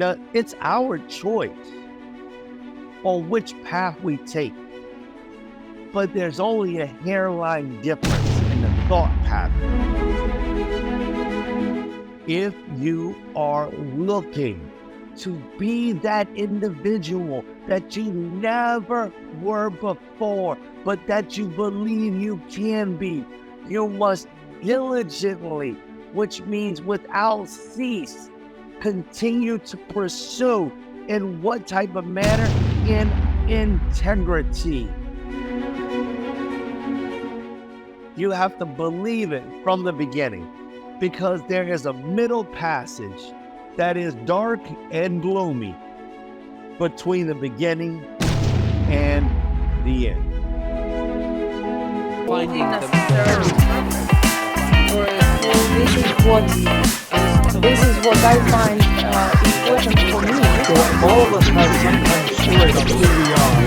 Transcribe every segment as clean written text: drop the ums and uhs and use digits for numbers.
Now, it's our choice on which path we take, but there's only a hairline difference in the thought pattern. If you are looking to be that individual that you never were before, but that you believe you can be, you must diligently, which means without cease, continue to pursue in what type of manner? In integrity. You have to believe it from the beginning, because there is a middle passage that is dark and gloomy between the beginning and the end. Finding the third This is what I find important for me. So all of us have some kind of story about who we are.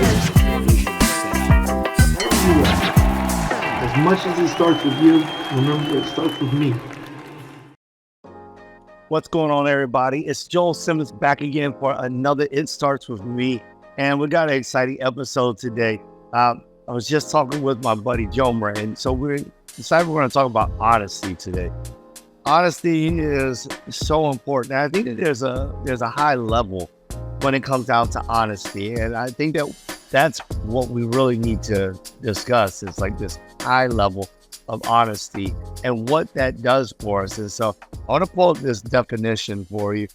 As much as it starts with you, remember it starts with me. What's going on, everybody? It's Joel Simmons back again for another It Starts With Me. And we got an exciting episode today. I was just talking with my buddy Jomer, and so we decided we're going to talk about honesty today. Honesty is so important. I think that there's a high level when it comes down to honesty, and I think that that's what we really need to discuss. It's like this high level of honesty and what that does for us. And so I want to pull up this definition for you,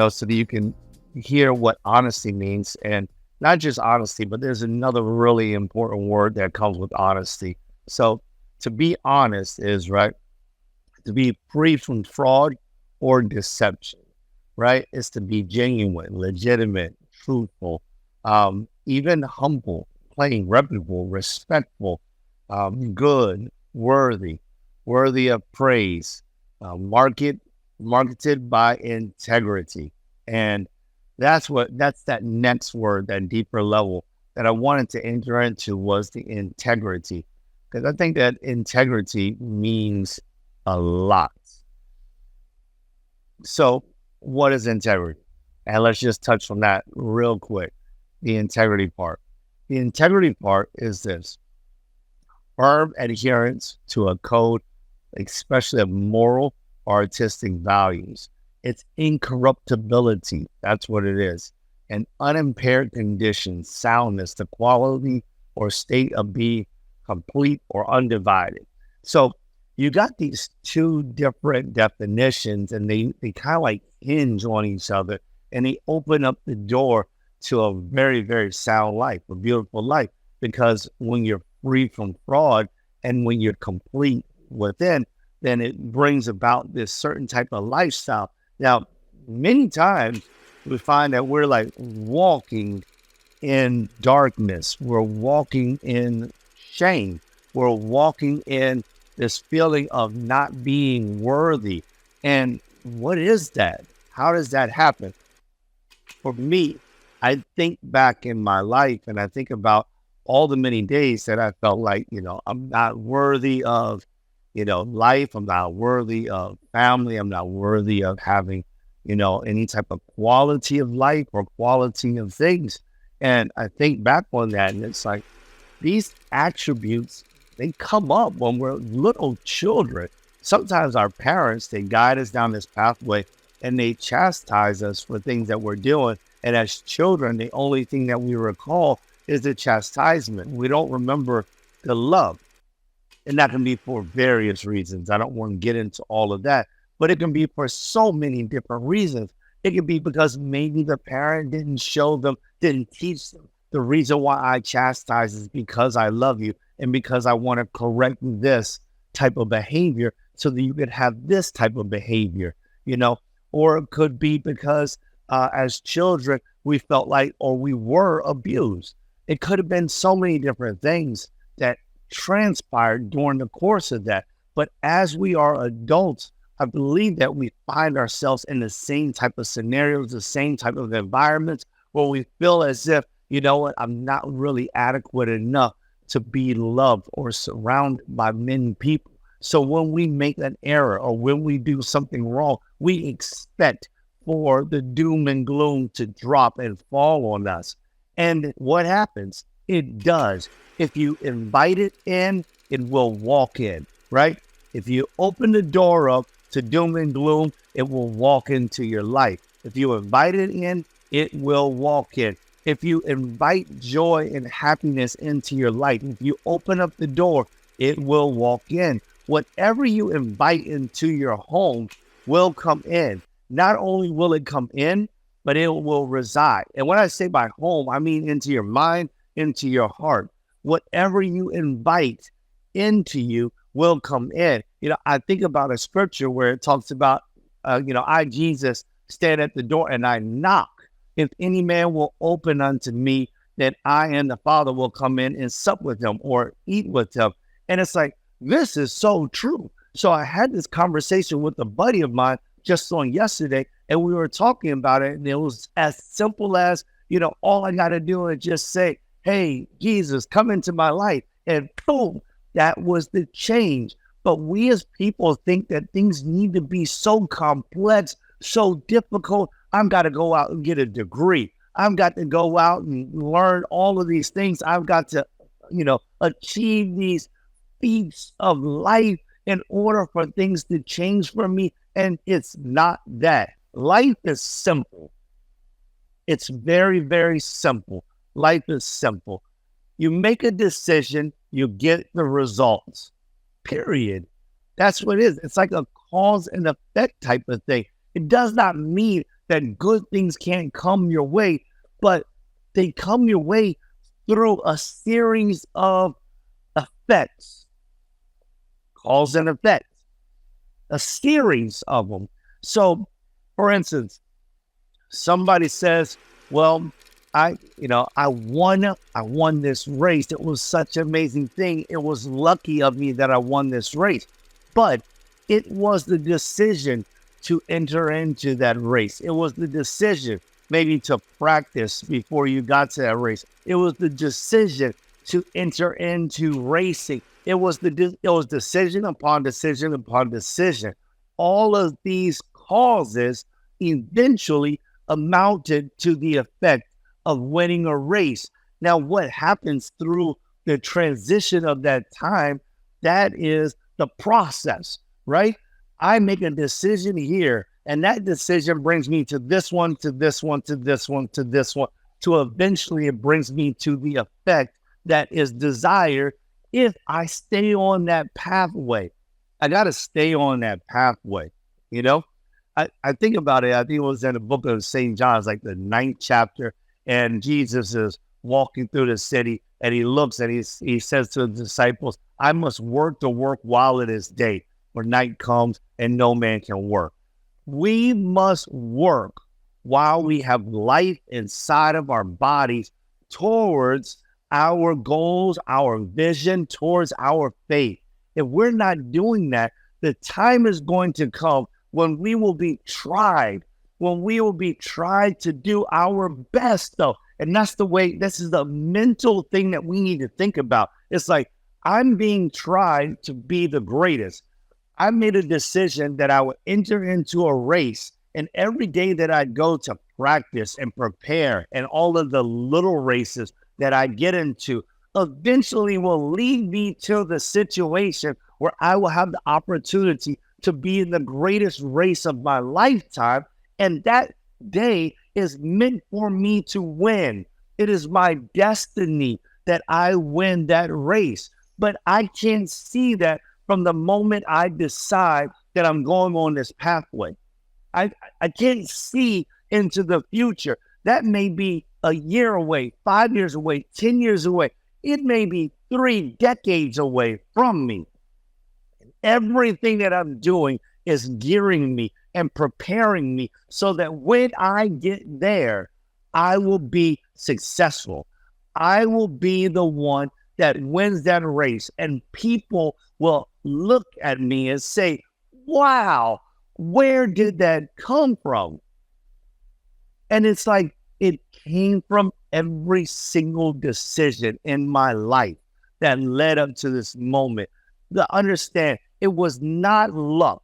so that you can hear what honesty means. And not just honesty, but there's another really important word that comes with honesty. So to be honest is, right, to be free from fraud or deception, right? It's to be genuine, legitimate, truthful, even humble, plain, reputable, respectful, good, worthy of praise, marketed by integrity. And that's that next word, that deeper level that I wanted to enter into, was the integrity. Because I think that integrity means a lot. So what is integrity? And let's just touch on that real quick. The integrity part. The integrity part is this: firm adherence to a code, especially of moral or artistic values. It's incorruptibility. That's what it is. An unimpaired condition, soundness, the quality or state of being complete or undivided. So you got these two different definitions, and they kind of like hinge on each other, and they open up the door to a very, very sound life, a beautiful life. Because when you're free from fraud and when you're complete within, then it brings about this certain type of lifestyle. Now, many times we find that we're like walking in darkness. We're walking in shame. We're walking in this feeling of not being worthy. And what is that? How does that happen? For me, I think back in my life and I think about all the many days that I felt like, I'm not worthy of, life. I'm not worthy of family. I'm not worthy of having, any type of quality of life or quality of things. And I think back on that, and it's like these attributes, they come up when we're little children. Sometimes our parents, they guide us down this pathway and they chastise us for things that we're doing. And as children, the only thing that we recall is the chastisement. We don't remember the love. And that can be for various reasons. I don't want to get into all of that, but it can be for so many different reasons. It can be because maybe the parent didn't teach them. The reason why I chastise is because I love you and because I want to correct this type of behavior so that you could have this type of behavior, or it could be because as children, we felt like, or we were abused. It could have been so many different things that transpired during the course of that. But as we are adults, I believe that we find ourselves in the same type of scenarios, the same type of environments where we feel as if, I'm not really adequate enough to be loved or surrounded by many people. So when we make an error or when we do something wrong, we expect for the doom and gloom to drop and fall on us. And what happens? It does. If you invite it in, it will walk in, right? If you open the door up to doom and gloom, it will walk into your life. If you invite it in, it will walk in. If you invite joy and happiness into your life, if you open up the door, it will walk in. Whatever you invite into your home will come in. Not only will it come in, but it will reside. And when I say by home, I mean into your mind, into your heart. Whatever you invite into you will come in. I think about a scripture where it talks about, I, Jesus, stand at the door and I knock. If any man will open unto me, then I and the Father will come in and sup with him or eat with him. And it's like, this is so true. So I had this conversation with a buddy of mine just on yesterday, and we were talking about it. And it was as simple as, all I got to do is just say, hey, Jesus, come into my life. And boom, that was the change. But we as people think that things need to be so complex, so difficult. I've got to go out and get a degree. I've got to go out and learn all of these things. I've got to, achieve these feats of life in order for things to change for me. And it's not that. Life is simple. It's very, very simple. Life is simple. You make a decision, you get the results. Period. That's what it is. It's like a cause and effect type of thing. It does not mean that good things can't come your way, but they come your way through a series of effects. Cause and effect. A series of them. So, for instance, somebody says, well, I won this race. It was such an amazing thing. It was lucky of me that I won this race. But it was the decision to enter into that race. It was the decision maybe to practice before you got to that race. It was the decision to enter into racing. It was decision upon decision upon decision. All of these causes eventually amounted to the effect of winning a race. Now, what happens through the transition of that time, that is the process, right? I make a decision here, and that decision brings me to this one, to this one, to this one, to this one, to eventually it brings me to the effect that is desired if I stay on that pathway. I got to stay on that pathway, I think about it. I think it was in the book of St. John, it's like the 9th chapter, and Jesus is walking through the city, and he looks and he says to the disciples, I must work the work while it is day, for night comes and no man can work. We must work while we have life inside of our bodies towards our goals, our vision, towards our faith. If we're not doing that, the time is going to come when we will be tried, to do our best, though. And that's the way, this is the mental thing that we need to think about. It's like, I'm being tried to be the greatest. I made a decision that I would enter into a race, and every day that I go to practice and prepare, and all of the little races that I get into eventually will lead me to the situation where I will have the opportunity to be in the greatest race of my lifetime. And that day is meant for me to win. It is my destiny that I win that race. But I can't see that from the moment I decide that I'm going on this pathway. I can't see into the future. That may be a year away, 5 years away, 10 years away. It may be 3 decades away from me. Everything that I'm doing is gearing me and preparing me so that when I get there, I will be successful. I will be the one that wins that race, and people will look at me and say, wow, where did that come from? And it's like, it came from every single decision in my life that led up to this moment. To understand, it was not luck.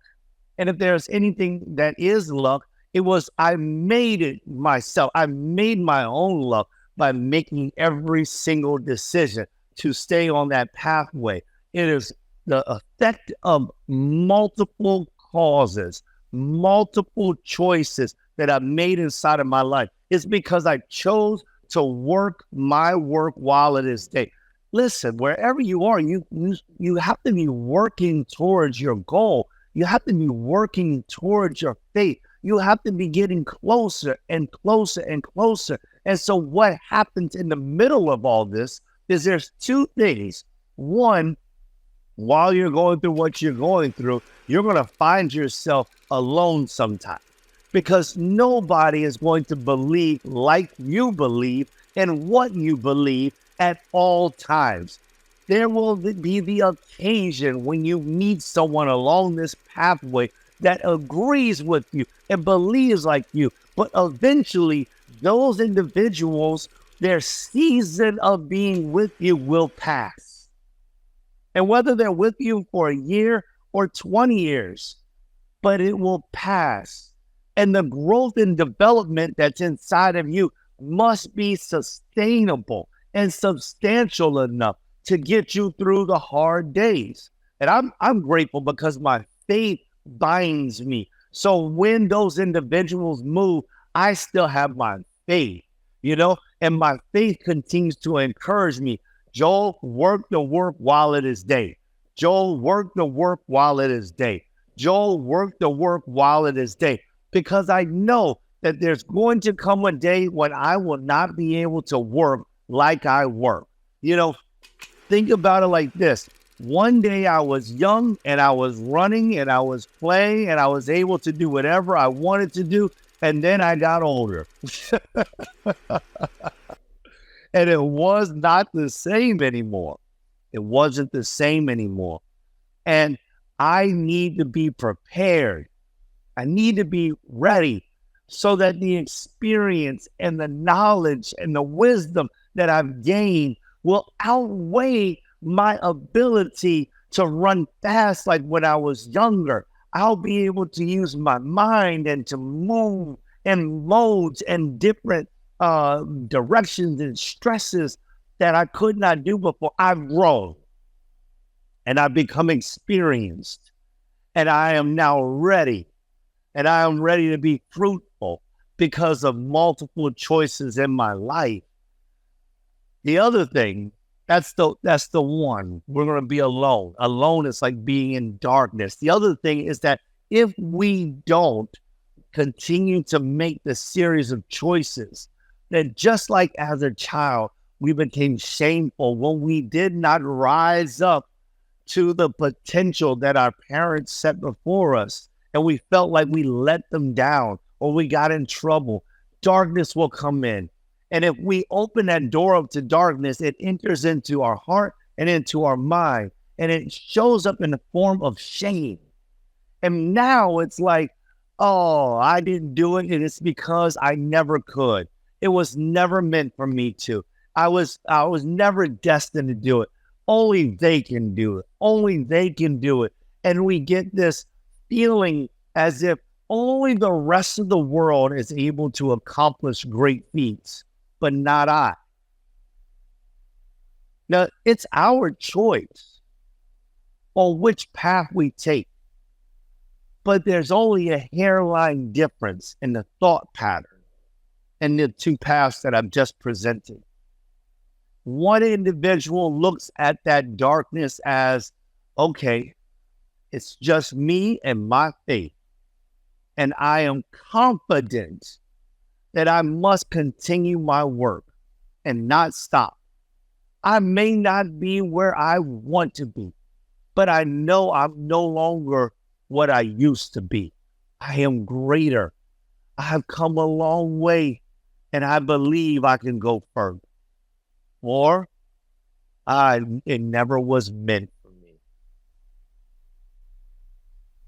And if there's anything that is luck, It was, I made it myself. I made my own luck by making every single decision to stay on that pathway. It is the effect of multiple causes, multiple choices that I made inside of my life. It's because I chose to work my work while it is day. Listen, wherever you are, you have to be working towards your goal. You have to be working towards your faith. You have to be getting closer and closer and closer. And so what happens in the middle of all this is there's two things. One, while you're going through what you're going through, you're going to find yourself alone sometime, because nobody is going to believe like you believe and what you believe at all times. There will be the occasion when you meet someone along this pathway that agrees with you and believes like you, but eventually those individuals, their season of being with you will pass. And whether they're with you for a year or 20 years, but it will pass. And the growth and development that's inside of you must be sustainable and substantial enough to get you through the hard days. And I'm grateful because my faith binds me. So when those individuals move, I still have my faith, and my faith continues to encourage me. Joel, work the work while it is day. Joel, work the work while it is day. Joel, work the work while it is day. Because I know that there's going to come a day when I will not be able to work like I work. Think about it like this. One day I was young and I was running and I was playing and I was able to do whatever I wanted to do. And then I got older. And it was not the same anymore. It wasn't the same anymore. And I need to be prepared. I need to be ready so that the experience and the knowledge and the wisdom that I've gained will outweigh my ability to run fast like when I was younger. I'll be able to use my mind and to move in modes and different directions and stresses that I could not do before. I've grown and I've become experienced, and I am now ready, and I am ready to be fruitful because of multiple choices in my life. The other thing, that's the one. We're going to be alone. Alone is like being in darkness. The other thing is that if we don't continue to make the series of choices, that just like as a child, we became shameful when we did not rise up to the potential that our parents set before us, and we felt like we let them down or we got in trouble. Darkness will come in. And if we open that door up to darkness, it enters into our heart and into our mind, and it shows up in the form of shame. And now it's like, oh, I didn't do it, and it's because I never could. It was never meant for me to. I was never destined to do it. Only they can do it. Only they can do it. And we get this feeling as if only the rest of the world is able to accomplish great feats, but not I. Now, it's our choice on which path we take, but there's only a hairline difference in the thought pattern in the two paths that I've just presented. One individual looks at that darkness as, okay, it's just me and my faith, and I am confident that I must continue my work and not stop. I may not be where I want to be, but I know I'm no longer what I used to be. I am greater. I have come a long way, and I believe I can go further. Or it never was meant for me.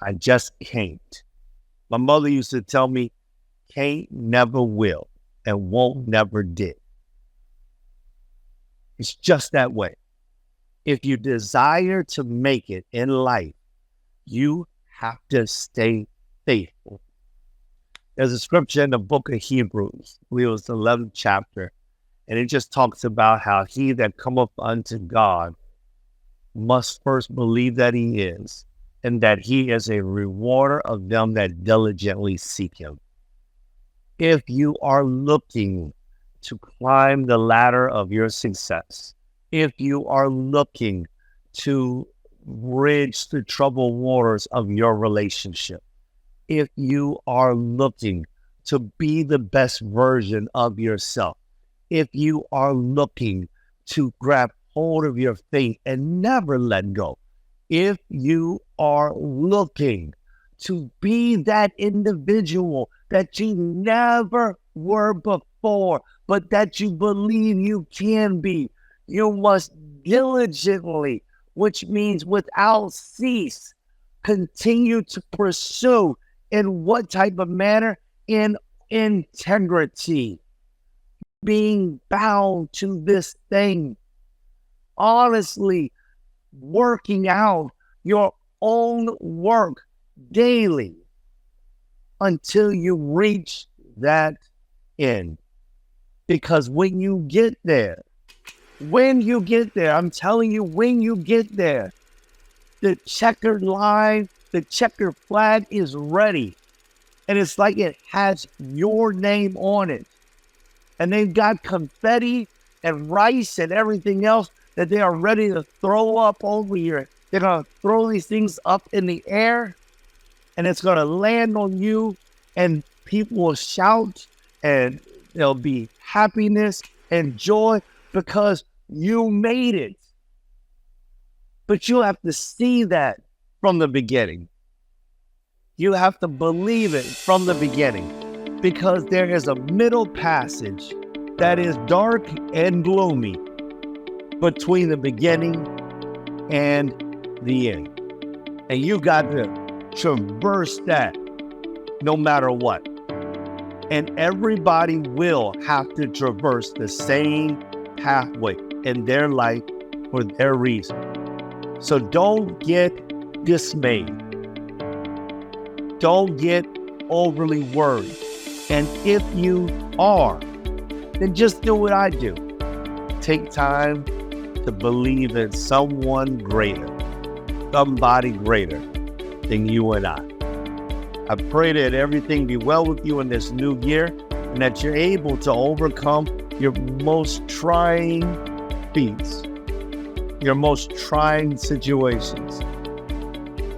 I just can't. My mother used to tell me, can't never will, and won't never did. It's just that way. If you desire to make it in life, you have to stay faithful. There's a scripture in the book of Hebrews, I believe it was the 11th chapter, and it just talks about how he that cometh unto God must first believe that he is, and that he is a rewarder of them that diligently seek him. If you are looking to climb the ladder of your success, if you are looking to bridge the troubled waters of your relationship, if you are looking to be the best version of yourself, if you are looking to grab hold of your faith and never let go, if you are looking to be that individual that you never were before, but that you believe you can be, you must diligently, which means without cease, continue to pursue. In what type of manner? In integrity, being bound to this thing, honestly working out your own work daily until you reach that end. Because when you get there, I'm telling you, when you get there, the checkered line, the checkered flag is ready. And it's like it has your name on it. And they've got confetti and rice and everything else that they are ready to throw up over here. They're going to throw these things up in the air, and it's going to land on you, and people will shout, and there'll be happiness and joy because you made it. But you have to see that from the beginning. You have to believe it from the beginning, because there is a middle passage that is dark and gloomy between the beginning and the end. And you got to traverse that no matter what. And everybody will have to traverse the same pathway in their life for their reason. So don't get dismayed. Don't get overly worried. And if you are, then just do what I do. Take time to believe in someone greater, somebody greater than you and I. I pray that everything be well with you in this new year, and that you're able to overcome your most trying feats, your most trying situations.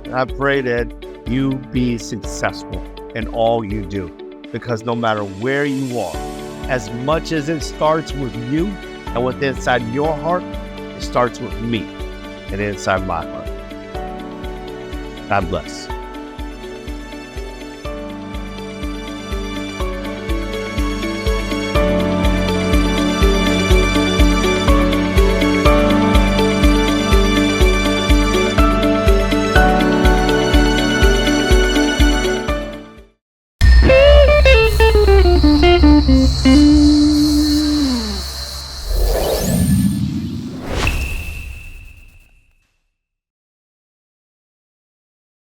And I pray that you be successful in all you do, because no matter where you are, as much as it starts with you and with inside your heart, it starts with me and inside my heart. God bless.